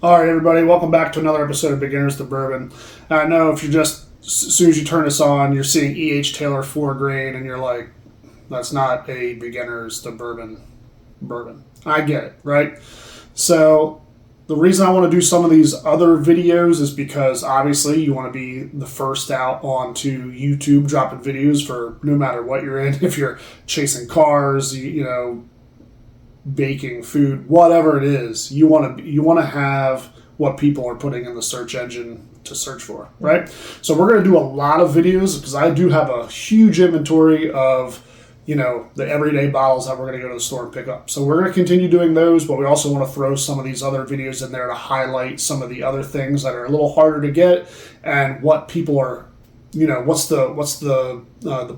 All right, everybody, welcome back to another episode of Beginners to Bourbon. I know if you just, as soon as you turn this on, you're seeing E.H. Taylor 4 grain, and you're like, that's not a Beginners to Bourbon. I get it, right? So the reason I want to do some of these other videos is because obviously you want to be the first out onto YouTube dropping videos for no matter what you're in. If you're chasing cars, you know, baking food, whatever it is, you want to have what people are putting in the search engine to search for, right? So we're going to do a lot of videos because I do have a huge inventory of, you know, the everyday bottles that we're going to go to the store and pick up. So we're going to continue doing those, but we also want to throw some of these other videos in there to highlight some of the other things that are a little harder to get and what people are, you know, what's the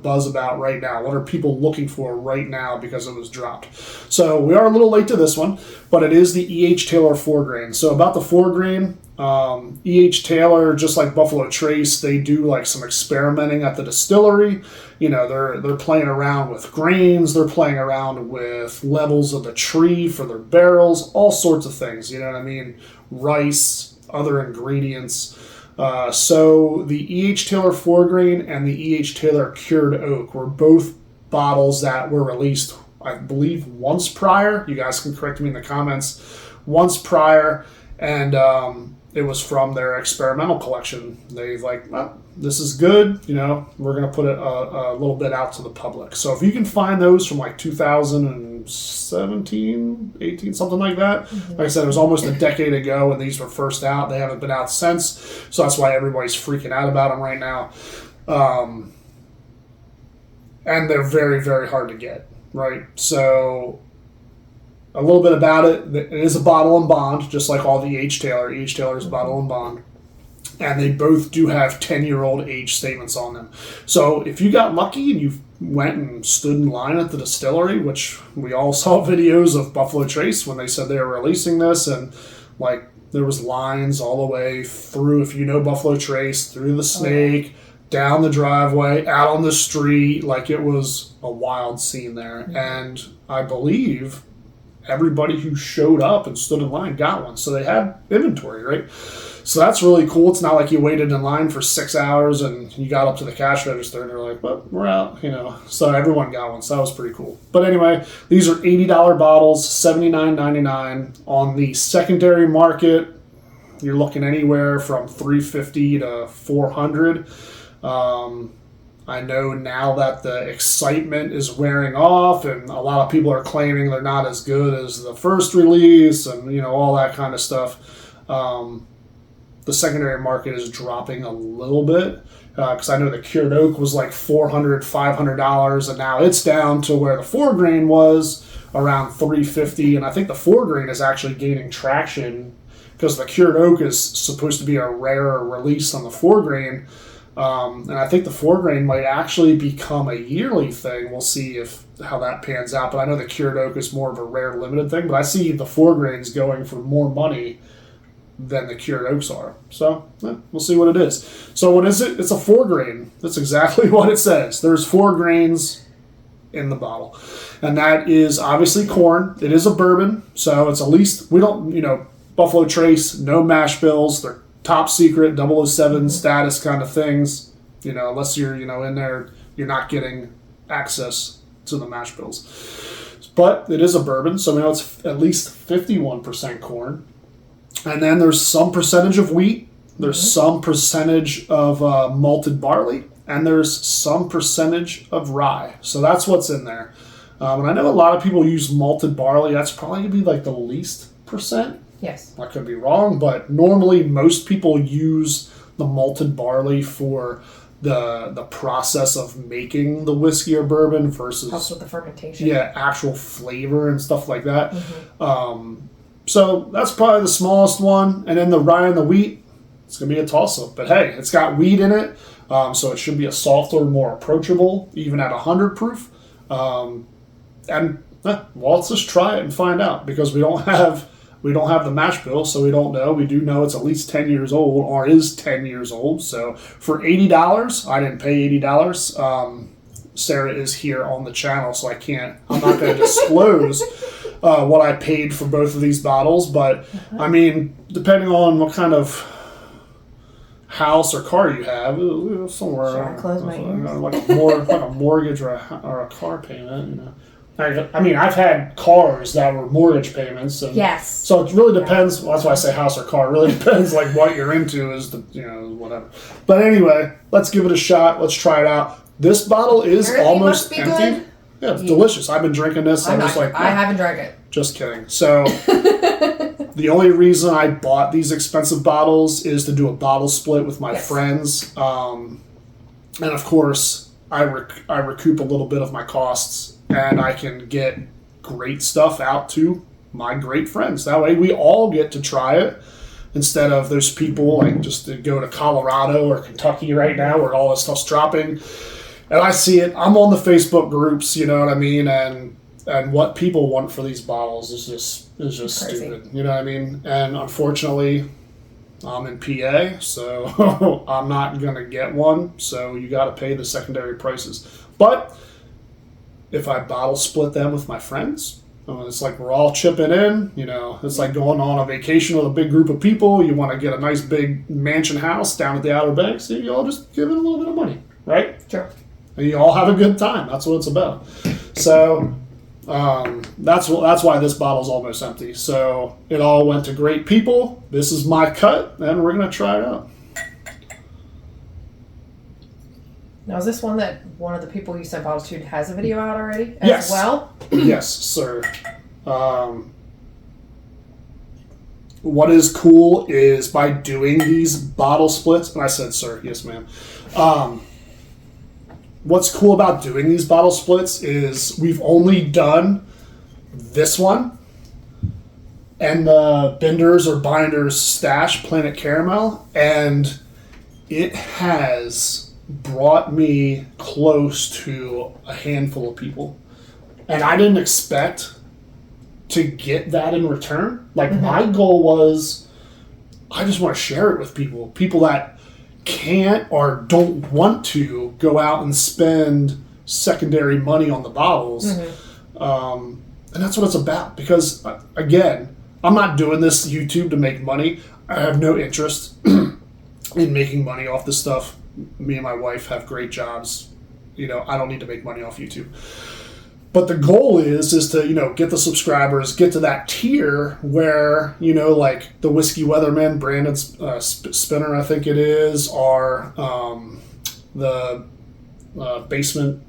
buzz about right now? What are people looking for right now because it was dropped? So we are a little late to this one, but it is the E.H. Taylor 4 grain. So about the 4 grain, E.H. Taylor, just like Buffalo Trace, they do like some experimenting at the distillery. You know, they're playing around with grains, they're playing around with levels of the tree for their barrels, all sorts of things. You know what I mean? Rice, other ingredients. So the E.H. Taylor 4 grain and the E.H. Taylor cured oak were both bottles that were released, I believe, once prior. You guys can correct me in the comments. Once prior, and it was from their experimental collection. They like, well, this is good. You know, we're going to put it a little bit out to the public. So if you can find those from like 2017, 18, something like that. Like I said, it was almost a decade ago when these were first out. They haven't been out since. So that's why everybody's freaking out about them right now. And they're very, very hard to get, right? So a little bit about it. It is a bottle and bond, just like all the E.H. Taylor. E.H. Taylor is bottle and bond. And they both do have 10-year-old age statements on them. So if you got lucky and you went and stood in line at the distillery, which we all saw videos of Buffalo Trace when they said they were releasing this, and like there was lines all the way through, if you know Buffalo Trace, through the Snake, down the driveway, out on the street. Like it was a wild scene there. And I believe everybody who showed up and stood in line got one. So they had inventory, right? So that's really cool. It's not like you waited in line for 6 hours and you got up to the cash register and they're like, well, we're out, you know. So everyone got one. So that was pretty cool. But anyway, these are $80 bottles, $79.99. On the secondary market, you're looking anywhere from $350 to $400. I know now that the excitement is wearing off and a lot of people are claiming they're not as good as the first release and, you know, all that kind of stuff. The secondary market is dropping a little bit because I know the cured oak was like $400, $500, and now it's down to where the 4 grain was around $350, and I think the 4 grain is actually gaining traction because the cured oak is supposed to be a rarer release on the 4 grain. And I think the 4 grain might actually become a yearly thing. We'll see how that pans out. But I know the cured oak is more of a rare limited thing. But I see the 4 grains going for more money than the cured oaks are. So we'll see what it is. So what is it? It's a 4 grain. That's exactly what it says. There's 4 grains in the bottle. And that is obviously corn. It is a bourbon. So it's at least, we don't, you know, Buffalo Trace, no mash bills. They're top secret 007 status kind of things, you know, unless you're, you know, in there, you're not getting access to the mash bills. But it is a bourbon, so we know it's at least 51% corn. And then there's some percentage of wheat, there's some percentage of malted barley, and there's some percentage of rye. So that's what's in there. And I know a lot of people use malted barley. That's probably going to be like the least percent. Yes. I could be wrong, but normally most people use the malted barley for the process of making the whiskey or bourbon versus helps with the fermentation. Yeah, actual flavor and stuff like that. So that's probably the smallest one, and then the rye and the wheat, it's gonna be a toss-up. But hey, it's got wheat in it, so it should be a softer, more approachable, even at 100 proof. Well, let's just try it and find out because we don't have the mash bill, so we don't know. We do know it's at least 10 years old, or is 10 years old. So for $80, I didn't pay $80. Sarah is here on the channel, so I'm not going to disclose what I paid for both of these bottles, but I mean, depending on what kind of house or car you have, somewhere Should I close my ears? like a mortgage or a car payment. You know, I mean, I've had cars that were mortgage payments. And yes. So it really depends. Well, that's why I say house or car. It really depends, like what you're into is the whatever. But anyway, let's give it a shot. Let's try it out. This bottle is almost empty. Good. Yeah, it's delicious. I've been drinking this. I haven't drank it. Just kidding. So the only reason I bought these expensive bottles is to do a bottle split with my friends. And of course, I recoup a little bit of my costs, and I can get great stuff out to my great friends. That way we all get to try it instead of those people like just to go to Colorado or Kentucky right now where all this stuff's dropping. And I see it. I'm on the Facebook groups, you know what I mean? And what people want for these bottles is just stupid. You know what I mean? And unfortunately, I'm in PA, so I'm not going to get one. So you got to pay the secondary prices. But if I bottle split them with my friends, it's like we're all chipping in. You know, it's like going on a vacation with a big group of people. You want to get a nice big mansion house down at the Outer Banks. So you all just give it a little bit of money, right? Sure. And you all have a good time. That's what it's about. So that's why this bottle's almost empty. So it all went to great people. This is my cut, and we're going to try it out. Now, is this one that one of the people you sent bottles to has a video out already as well? Yes, sir. What is cool is by doing these bottle splits, and I said, sir, yes, ma'am. What's cool about doing these bottle splits is we've only done this one and the Binders or Binders Stash Planet Caramel, and it has brought me close to a handful of people. And I didn't expect to get that in return. Like, my goal was, I just want to share it with people that can't or don't want to go out and spend secondary money on the bottles. And that's what it's about. Because, again, I'm not doing this YouTube to make money. I have no interest in making money off this stuff. Me and my wife have great jobs. You know, I don't need to make money off YouTube. But the goal is to, you know, get the subscribers, get to that tier where, you know, like the Whiskey Weatherman, Brandon Spinner, I think it is, or the Basement,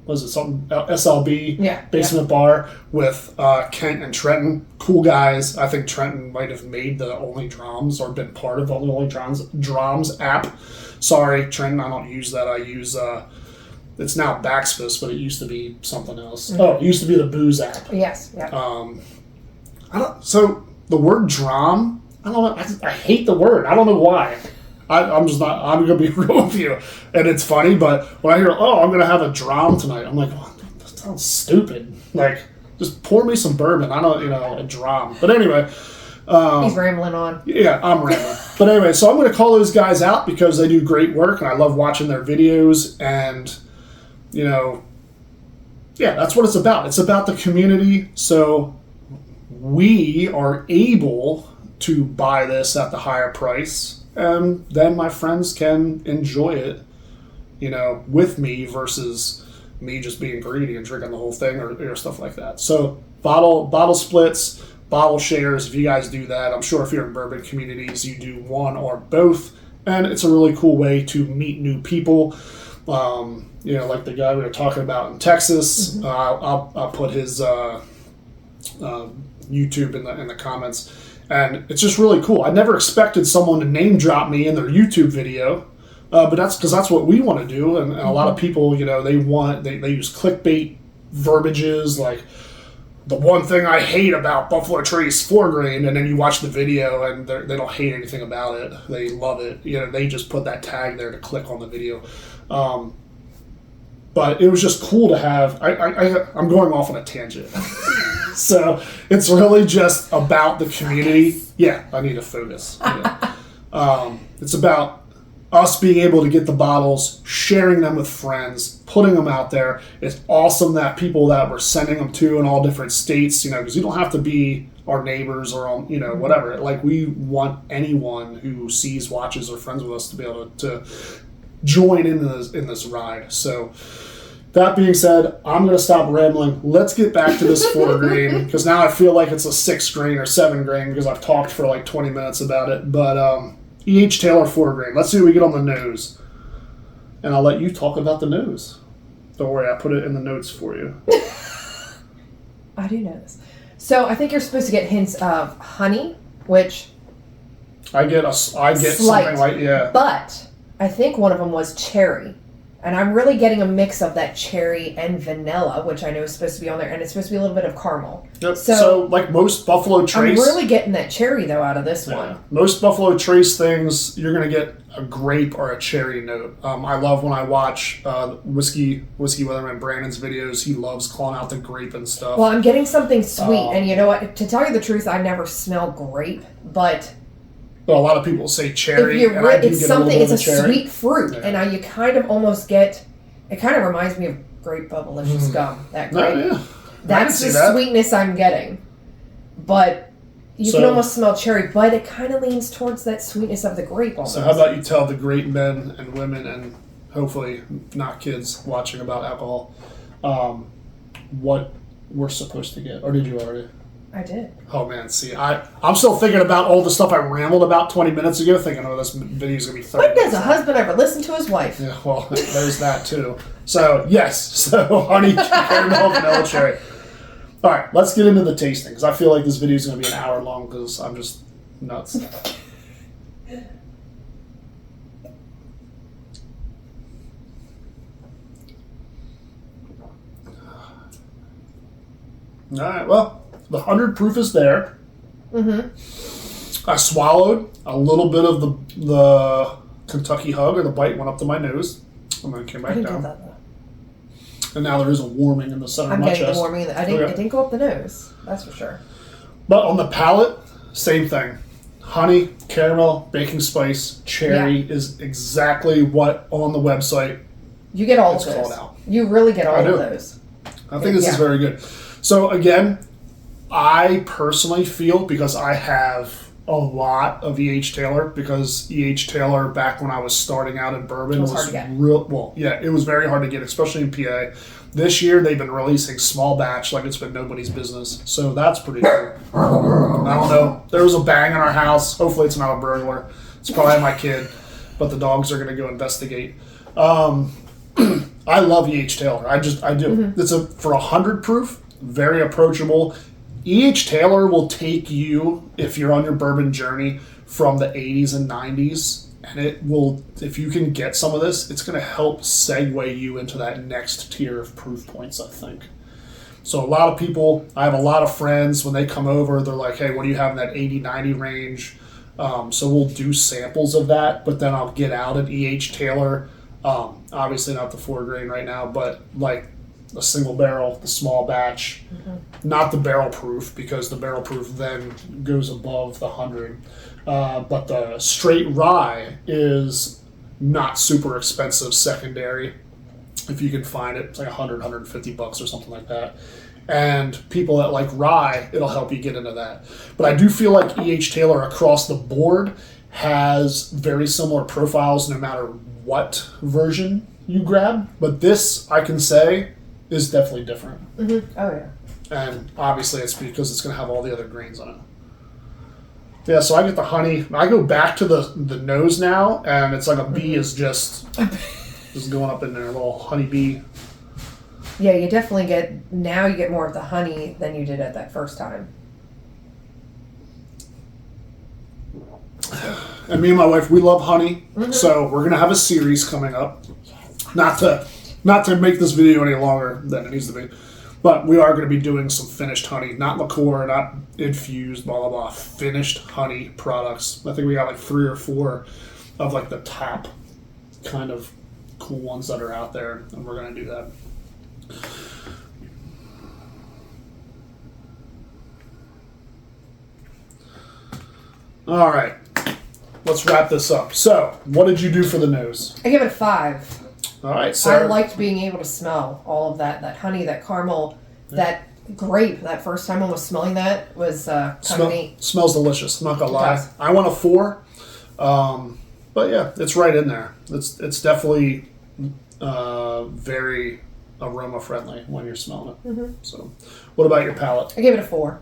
was it something, SLB, Basement Bar with Kent and Trenton. Cool guys. I think Trenton might have made the Only Drums or been part of the Only Drums app. Sorry, Trenton, I don't use that. I use... it's now Backspus, but it used to be something else. Oh, it used to be the Booze app. Yes. Yeah. So the word dram, I don't know. I hate the word. I don't know why. I'm just not. I'm gonna be real with you, and it's funny. But when I hear, I'm gonna have a dram tonight, I'm like, that sounds stupid. Like, just pour me some bourbon. I don't, a dram. But anyway. He's rambling on. Yeah, I'm rambling. But anyway, so I'm going to call those guys out because they do great work, and I love watching their videos, and, that's what it's about. It's about the community, so we are able to buy this at the higher price, and then my friends can enjoy it, with me versus me just being greedy and drinking the whole thing or stuff like that. So bottle splits, bottle shares, if you guys do that, I'm sure if you're in bourbon communities, you do one or both, and it's a really cool way to meet new people. Like the guy we were talking about in Texas, I'll put his YouTube in the comments, and it's just really cool. I never expected someone to name drop me in their YouTube video, but that's because that's what we want to do, and a lot of people, they use clickbait verbiages like, the one thing I hate about Buffalo Trace 4-grain, and then you watch the video and they don't hate anything about it. They love it. They just put that tag there to click on the video. But it was just cool to have. I'm going off on a tangent. So it's really just about the community. Yeah, I need to focus. It's about us being able to get the bottles, sharing them with friends, putting them out there. It's awesome that people that we're sending them to in all different states, because you don't have to be our neighbors or, whatever. Like, we want anyone who sees, watches, or friends with us to be able to join in this ride. So, that being said, I'm going to stop rambling. Let's get back to this 4 grain, because now I feel like it's a 6 grain or 7 grain because I've talked for like 20 minutes about it. But E.H. Taylor 4 grain. Let's see what we get on the nose. And I'll let you talk about the nose. Don't worry, I put it in the notes for you. I do know this. So I think you're supposed to get hints of honey, which I get slight, something like, yeah. But I think one of them was cherry. And I'm really getting a mix of that cherry and vanilla, which I know is supposed to be on there, and it's supposed to be a little bit of caramel. Yep. So like most Buffalo Trace... I'm really getting that cherry, though, out of this one. Most Buffalo Trace things, you're going to get a grape or a cherry note. I love when I watch Whiskey Weatherman Brandon's videos. He loves calling out the grape and stuff. Well, I'm getting something sweet, and you know what? To tell you the truth, I never smell grape, but... Well, a lot of people say cherry. It's a sweet fruit, and you kind of almost get. It kind of reminds me of grape bubblicious gum. That grape. No, yeah. That's the sweetness I'm getting, but you can almost smell cherry. But it kind of leans towards that sweetness of the grape. Almost. So how about you tell the great men and women, and hopefully not kids watching about alcohol, what we're supposed to get, or did you already? I did. Oh, man. See, I'm still thinking about all the stuff I rambled about 20 minutes ago, thinking, this video's going to be 30 When does a husband ever listen to his wife? Yeah, well, there's that, too. So, yes. So, honey, caramel, vanilla, cherry. All right, let's get into the tasting, because I feel like this video's going to be an hour long, because I'm just nuts. All right, well... The 100 proof is there. Mm-hmm. I swallowed a little bit of the Kentucky hug, or the bite went up to my nose, and then came back down. Do that, though. And now there is a warming in the center of my chest. I'm getting the warming. It didn't go up the nose. That's for sure. But on the palate, same thing. Honey, caramel, baking spice, cherry is exactly what on the website you get all of those. Called out. You really get all of those. I think this is very good. So again, I personally feel, because I have a lot of E.H. Taylor, because E.H. Taylor, back when I was starting out in bourbon, was hard to get. It was very hard to get, especially in PA. This year, they've been releasing small batch like it's been nobody's business. So that's pretty cool. I don't know. There was a bang in our house. Hopefully it's not a burglar. It's probably my kid. But the dogs are going to go investigate. I love E.H. Taylor. I do. Mm-hmm. It's for 100 proof, very approachable. E.H. Taylor will take you, if you're on your bourbon journey, from the 80s and 90s, and it will, if you can get some of this, it's going to help segue you into that next tier of proof points, I think. So a lot of people, I have a lot of friends, when they come over, they're like, hey, what do you have in that 80, 90 range? So we'll do samples of that, but then I'll get out at E.H. Taylor. Obviously not the 4 grain right now, but like a single barrel, the small batch, not the barrel proof, because the barrel proof then goes above the 100. But the straight rye is not super expensive secondary. If you can find it, it's like $100, $150 or something like that. And people that like rye, it'll help you get into that. But I do feel like E.H. Taylor across the board has very similar profiles no matter what version you grab. But this, I can say, is definitely different. Mm-hmm. Oh, yeah. And obviously it's because it's going to have all the other grains on it. Yeah, so I get the honey. I go back to the nose now, and it's like a bee is just going up in there, a little honey bee. Yeah, you definitely get more of the honey than you did at that first time. And me and my wife, we love honey, so we're going to have a series coming up. Not to make this video any longer than it needs to be, but we are going to be doing some finished honey, not liqueur, not infused, blah, blah, blah, finished honey products. I think we got like 3 or 4 of like the top kind of cool ones that are out there, and we're going to do that. All right. let's wrap this up. So, what did you do for the nose? I give it a 5. All right, Sarah. I liked being able to smell all of that honey, that caramel, that grape. That first time almost smelling that was kind of neat. Smells delicious. I'm not gonna lie. I want a 4, but yeah, it's right in there. It's definitely very aroma friendly when you're smelling it. Mm-hmm. So, what about your palate? I gave it a 4.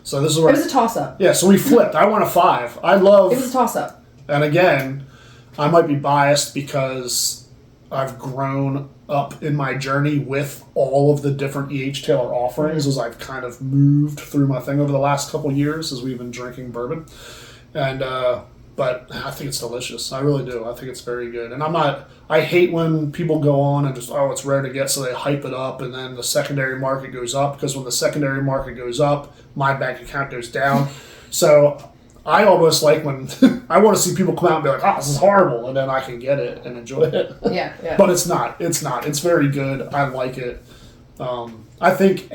So this is where it was a toss up. Yeah, so we flipped. I want a 5. I love. It was a toss up. And again, I might be biased because I've grown up in my journey with all of the different E.H. Taylor offerings as I've kind of moved through my thing over the last couple of years as we've been drinking bourbon. And, but I think it's delicious. I really do. I think it's very good. And I hate when people go on and just, it's rare to get, so they hype it up and then the secondary market goes up, because when the secondary market goes up, my bank account goes down. So I almost like when I want to see people come out and be like, this is horrible, and then I can get it and enjoy it. Yeah. But it's not. It's very good. I like it. I think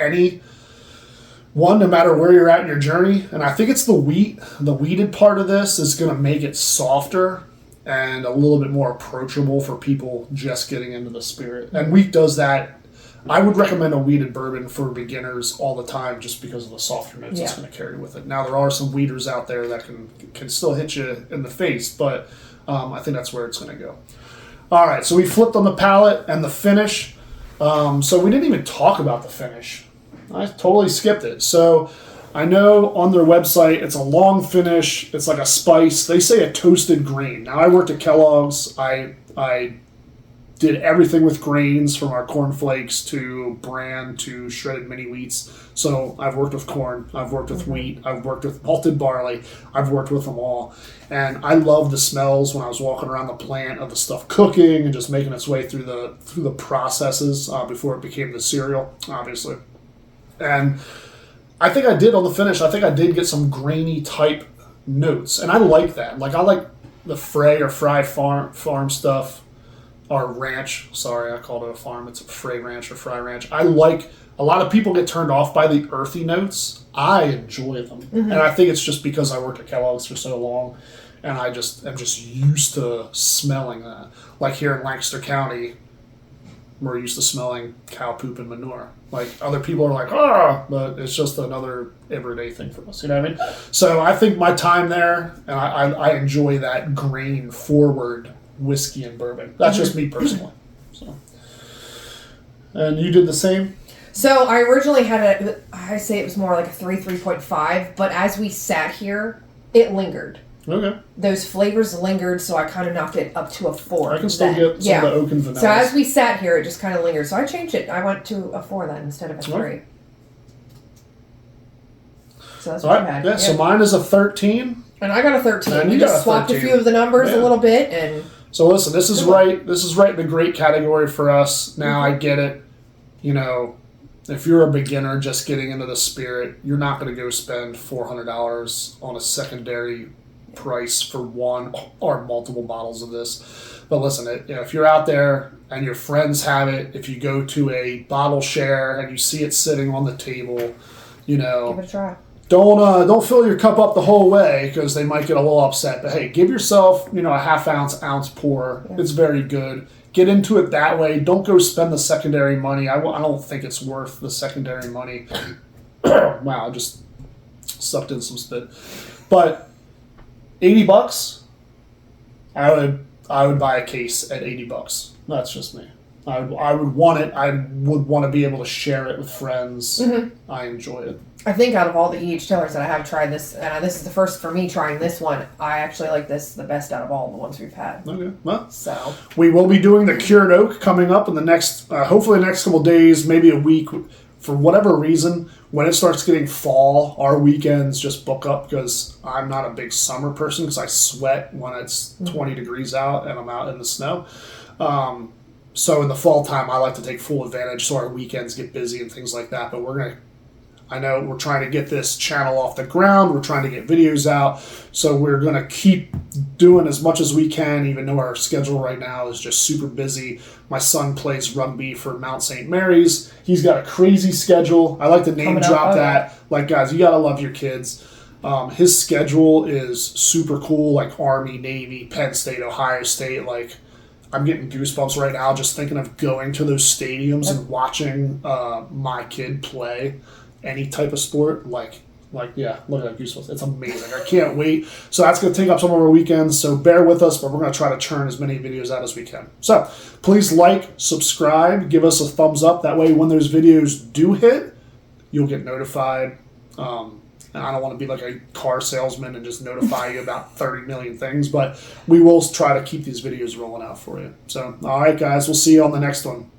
no matter where you're at in your journey, and I think it's the weeded part of this is going to make it softer and a little bit more approachable for people just getting into the spirit. And wheat does that. I would recommend a weeded bourbon for beginners all the time just because of the softer notes it's going to carry with it. Now, there are some weeders out there that can still hit you in the face, but I think that's where it's going to go. All right, so we flipped on the palate and the finish. So we didn't even talk about the finish. I totally skipped it. So I know on their website it's a long finish. It's like a spice. They say a toasted grain. Now, I worked at Kellogg's. I did everything with grains, from our cornflakes to bran to shredded mini wheats. So I've worked with corn, I've worked with wheat, I've worked with malted barley, I've worked with them all. And I love the smells when I was walking around the plant of the stuff cooking and just making its way through the processes before it became the cereal, obviously. And I think I did on the finish, I think I did get some grainy type notes. And I like that. Like, I like the Fry farm stuff. Or ranch, sorry, I called it a farm. It's a Fray Ranch or Fry Ranch. I like, a lot of people get turned off by the earthy notes. I enjoy them. Mm-hmm. And I think it's just because I worked at Kellogg's for so long, and I'm just used to smelling that. Like here in Lancaster County, we're used to smelling cow poop and manure. Like, other people are like, but it's just another everyday thing for us. You know what I mean? So I think my time there, and I enjoy that grain forward whiskey and bourbon. That's just me personally. So, and you did the same? So I originally had I say it was more like a 3.5, but as we sat here, it lingered. Okay. Those flavors lingered, so I kind of knocked it up to a 4. I can still get some of the oak and vanilla. So as we sat here, it just kind of lingered. So I changed it. I went to a 4 then instead of a 3. So that's what you had. Yeah, so mine is a 13. And I got a 13. And you just swapped a few of the numbers a little bit, and so listen, this is right. This is right in the great category for us. Now I get it. You know, if you're a beginner just getting into the spirit, you're not going to go spend $400 on a secondary price for one or multiple bottles of this. But listen, if you're out there and your friends have it, if you go to a bottle share and you see it sitting on the table, give it a try. Don't fill your cup up the whole way, because they might get a little upset. But hey, give yourself, a half ounce pour. Yeah. It's very good. Get into it that way. Don't go spend the secondary money. I don't think it's worth the secondary money. Wow, I just sucked in some spit. But $80, I would buy a case at $80. That's just me. I would want it. I would want to be able to share it with friends. Mm-hmm. I enjoy it. I think out of all the E.H. Taylors that I have tried this, and this is the first for me trying this one, I actually like this the best out of all the ones we've had. Okay. Well, so we will be doing the cured oak coming up in the next, hopefully the next couple of days, maybe a week. For whatever reason, when it starts getting fall, our weekends just book up, because I'm not a big summer person, because I sweat when it's 20 degrees out and I'm out in the snow. So in the fall time, I like to take full advantage so our weekends get busy and things like that. But I know we're trying to get this channel off the ground. We're trying to get videos out. So we're going to keep doing as much as we can, even though our schedule right now is just super busy. My son plays rugby for Mount St. Mary's. He's got a crazy schedule. I like to name drop that. Like, guys, you got to love your kids. His schedule is super cool, like Army, Navy, Penn State, Ohio State. Like, I'm getting goosebumps right now just thinking of going to those stadiums and watching my kid play any type of sport. Like, yeah, look at that goosebumps. It's amazing. I can't wait. So that's going to take up some of our weekends. So bear with us, but we're going to try to churn as many videos out as we can. So please like, subscribe, give us a thumbs up. That way when those videos do hit, you'll get notified. And I don't want to be like a car salesman and just notify you about 30 million things, but we will try to keep these videos rolling out for you. So, all right, guys, we'll see you on the next one.